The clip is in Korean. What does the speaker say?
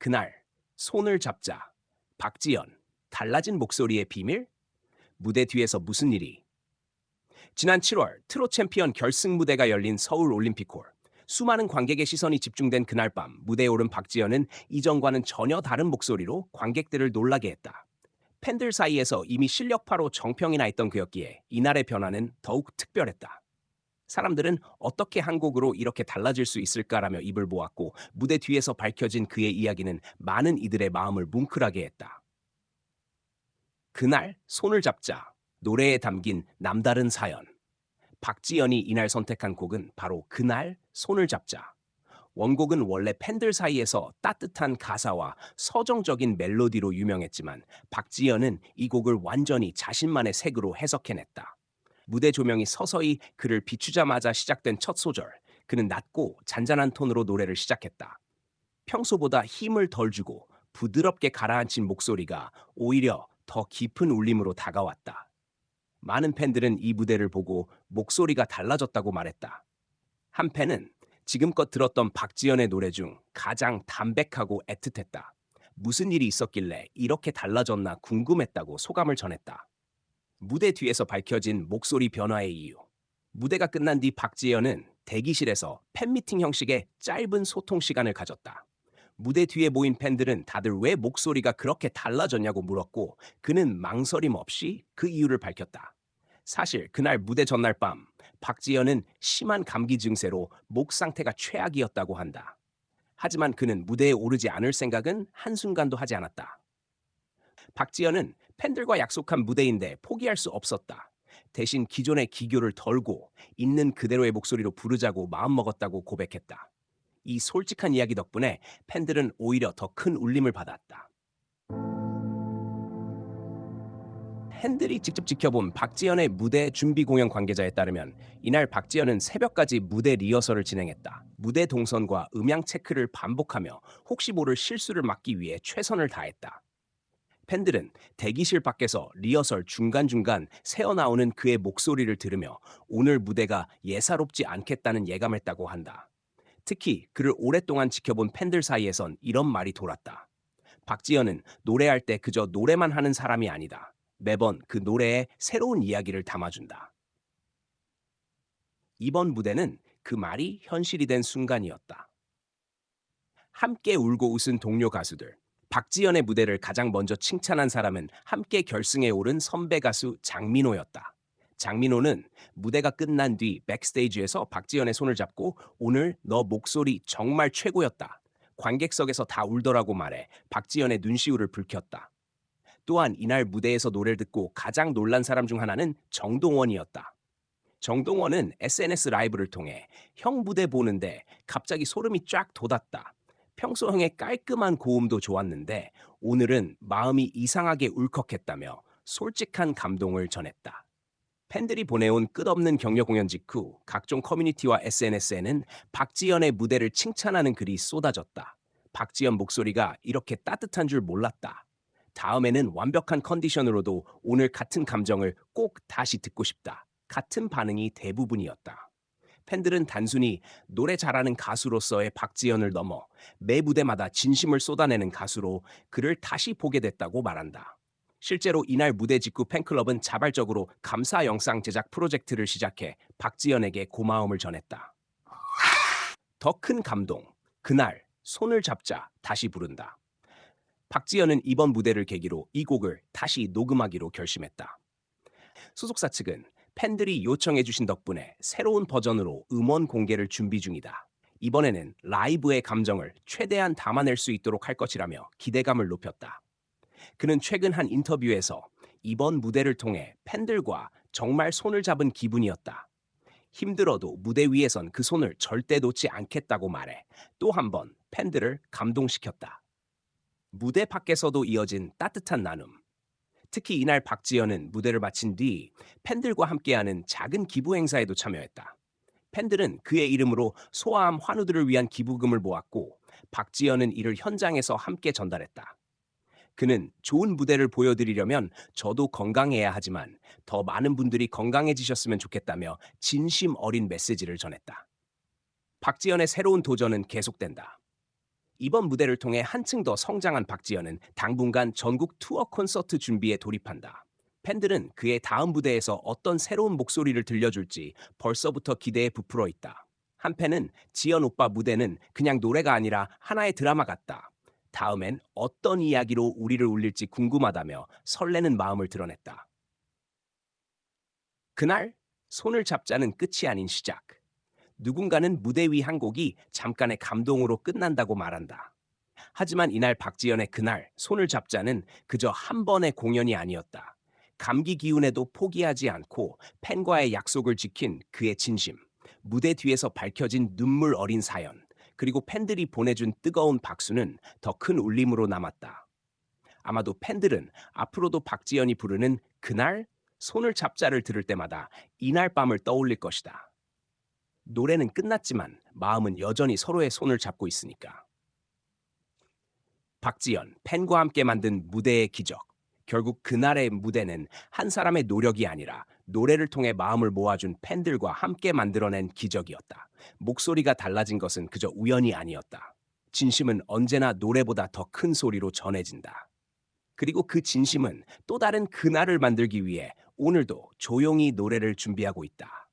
그날 손을 잡자. 박지연. 달라진 목소리의 비밀? 무대 뒤에서 무슨 일이? 지난 7월 트롯 챔피언 결승 무대가 열린 서울 올림픽홀. 수많은 관객의 시선이 집중된 그날 밤 무대에 오른 박지연은 이전과는 전혀 다른 목소리로 관객들을 놀라게 했다. 팬들 사이에서 이미 실력파로 정평이 나 있던 그였기에 이날의 변화는 더욱 특별했다. 사람들은 어떻게 한 곡으로 이렇게 달라질 수 있을까라며 입을 모았고 무대 뒤에서 밝혀진 그의 이야기는 많은 이들의 마음을 뭉클하게 했다. 그날 손을 잡자. 노래에 담긴 남다른 사연. 박지연이 이날 선택한 곡은 바로 그날 손을 잡자. 원곡은 원래 팬들 사이에서 따뜻한 가사와 서정적인 멜로디로 유명했지만 박지연은 이 곡을 완전히 자신만의 색으로 해석해냈다. 무대 조명이 서서히 그를 비추자마자 시작된 첫 소절. 그는 낮고 잔잔한 톤으로 노래를 시작했다. 평소보다 힘을 덜 주고 부드럽게 가라앉힌 목소리가 오히려 더 깊은 울림으로 다가왔다. 많은 팬들은 이 무대를 보고 목소리가 달라졌다고 말했다. 한 팬은 지금껏 들었던 박지연의 노래 중 가장 담백하고 애틋했다. 무슨 일이 있었길래 이렇게 달라졌나 궁금했다고 소감을 전했다. 무대 뒤에서 밝혀진 목소리 변화의 이유. 무대가 끝난 뒤 박지연은 대기실에서 팬미팅 형식의 짧은 소통 시간을 가졌다. 무대 뒤에 모인 팬들은 다들 왜 목소리가 그렇게 달라졌냐고 물었고 그는 망설임 없이 그 이유를 밝혔다. 사실 그날 무대 전날 밤 박지연은 심한 감기 증세로 목 상태가 최악이었다고 한다. 하지만 그는 무대에 오르지 않을 생각은 한순간도 하지 않았다. 박지연은 팬들과 약속한 무대인데 포기할 수 없었다. 대신 기존의 기교를 덜고 있는 그대로의 목소리로 부르자고 마음먹었다고 고백했다. 이 솔직한 이야기 덕분에 팬들은 오히려 더 큰 울림을 받았다. 팬들이 직접 지켜본 박지연의 무대 준비 공연 관계자에 따르면 이날 박지연은 새벽까지 무대 리허설을 진행했다. 무대 동선과 음향 체크를 반복하며 혹시 모를 실수를 막기 위해 최선을 다했다. 팬들은 대기실 밖에서 리허설 중간중간 새어나오는 그의 목소리를 들으며 오늘 무대가 예사롭지 않겠다는 예감했다고 한다. 특히 그를 오랫동안 지켜본 팬들 사이에선 이런 말이 돌았다. 박지연은 노래할 때 그저 노래만 하는 사람이 아니다. 매번 그 노래에 새로운 이야기를 담아준다. 이번 무대는 그 말이 현실이 된 순간이었다. 함께 울고 웃은 동료 가수들. 박지연의 무대를 가장 먼저 칭찬한 사람은 함께 결승에 오른 선배 가수 장민호였다. 장민호는 무대가 끝난 뒤 백스테이지에서 박지연의 손을 잡고 오늘 너 목소리 정말 최고였다. 관객석에서 다 울더라고 말해 박지연의 눈시울을 붉혔다. 또한 이날 무대에서 노래를 듣고 가장 놀란 사람 중 하나는 정동원이었다. 정동원은 SNS 라이브를 통해 형 무대 보는데 갑자기 소름이 쫙 돋았다. 평소 형의 깔끔한 고음도 좋았는데 오늘은 마음이 이상하게 울컥했다며 솔직한 감동을 전했다. 팬들이 보내온 끝없는 격려 공연 직후 각종 커뮤니티와 SNS에는 박지연의 무대를 칭찬하는 글이 쏟아졌다. 박지연 목소리가 이렇게 따뜻한 줄 몰랐다. 다음에는 완벽한 컨디션으로도 오늘 같은 감정을 꼭 다시 듣고 싶다. 같은 반응이 대부분이었다. 팬들은 단순히 노래 잘하는 가수로서의 박지연을 넘어 매 무대마다 진심을 쏟아내는 가수로 그를 다시 보게 됐다고 말한다. 실제로 이날 무대 직후 팬클럽은 자발적으로 감사 영상 제작 프로젝트를 시작해 박지연에게 고마움을 전했다. 더 큰 감동. 그날 손을 잡자 다시 부른다. 박지연은 이번 무대를 계기로 이 곡을 다시 녹음하기로 결심했다. 소속사 측은 팬들이 요청해주신 덕분에 새로운 버전으로 음원 공개를 준비 중이다. 이번에는 라이브의 감정을 최대한 담아낼 수 있도록 할 것이라며 기대감을 높였다. 그는 최근 한 인터뷰에서 이번 무대를 통해 팬들과 정말 손을 잡은 기분이었다. 힘들어도 무대 위에선 그 손을 절대 놓지 않겠다고 말해 또 한 번 팬들을 감동시켰다. 무대 밖에서도 이어진 따뜻한 나눔. 특히 이날 박지연은 무대를 마친 뒤 팬들과 함께하는 작은 기부 행사에도 참여했다. 팬들은 그의 이름으로 소아암 환우들을 위한 기부금을 모았고 박지연은 이를 현장에서 함께 전달했다. 그는 좋은 무대를 보여드리려면 저도 건강해야 하지만 더 많은 분들이 건강해지셨으면 좋겠다며 진심 어린 메시지를 전했다. 박지연의 새로운 도전은 계속된다. 이번 무대를 통해 한층 더 성장한 박지현은 당분간 전국 투어 콘서트 준비에 돌입한다. 팬들은 그의 다음 무대에서 어떤 새로운 목소리를 들려줄지 벌써부터 기대에 부풀어 있다. 한편은 지연 오빠 무대는 그냥 노래가 아니라 하나의 드라마 같다. 다음엔 어떤 이야기로 우리를 울릴지 궁금하다며 설레는 마음을 드러냈다. 그날 손을 잡자는 끝이 아닌 시작. 누군가는 무대 위 한 곡이 잠깐의 감동으로 끝난다고 말한다. 하지만 이날 박지연의 그날 손을 잡자는 그저 한 번의 공연이 아니었다. 감기 기운에도 포기하지 않고 팬과의 약속을 지킨 그의 진심, 무대 뒤에서 밝혀진 눈물 어린 사연, 그리고 팬들이 보내준 뜨거운 박수는 더 큰 울림으로 남았다. 아마도 팬들은 앞으로도 박지연이 부르는 그날 손을 잡자를 들을 때마다 이날 밤을 떠올릴 것이다. 노래는 끝났지만 마음은 여전히 서로의 손을 잡고 있으니까. 박지연, 팬과 함께 만든 무대의 기적. 결국 그날의 무대는 한 사람의 노력이 아니라 노래를 통해 마음을 모아준 팬들과 함께 만들어낸 기적이었다. 목소리가 달라진 것은 그저 우연이 아니었다. 진심은 언제나 노래보다 더 큰 소리로 전해진다. 그리고 그 진심은 또 다른 그날을 만들기 위해 오늘도 조용히 노래를 준비하고 있다.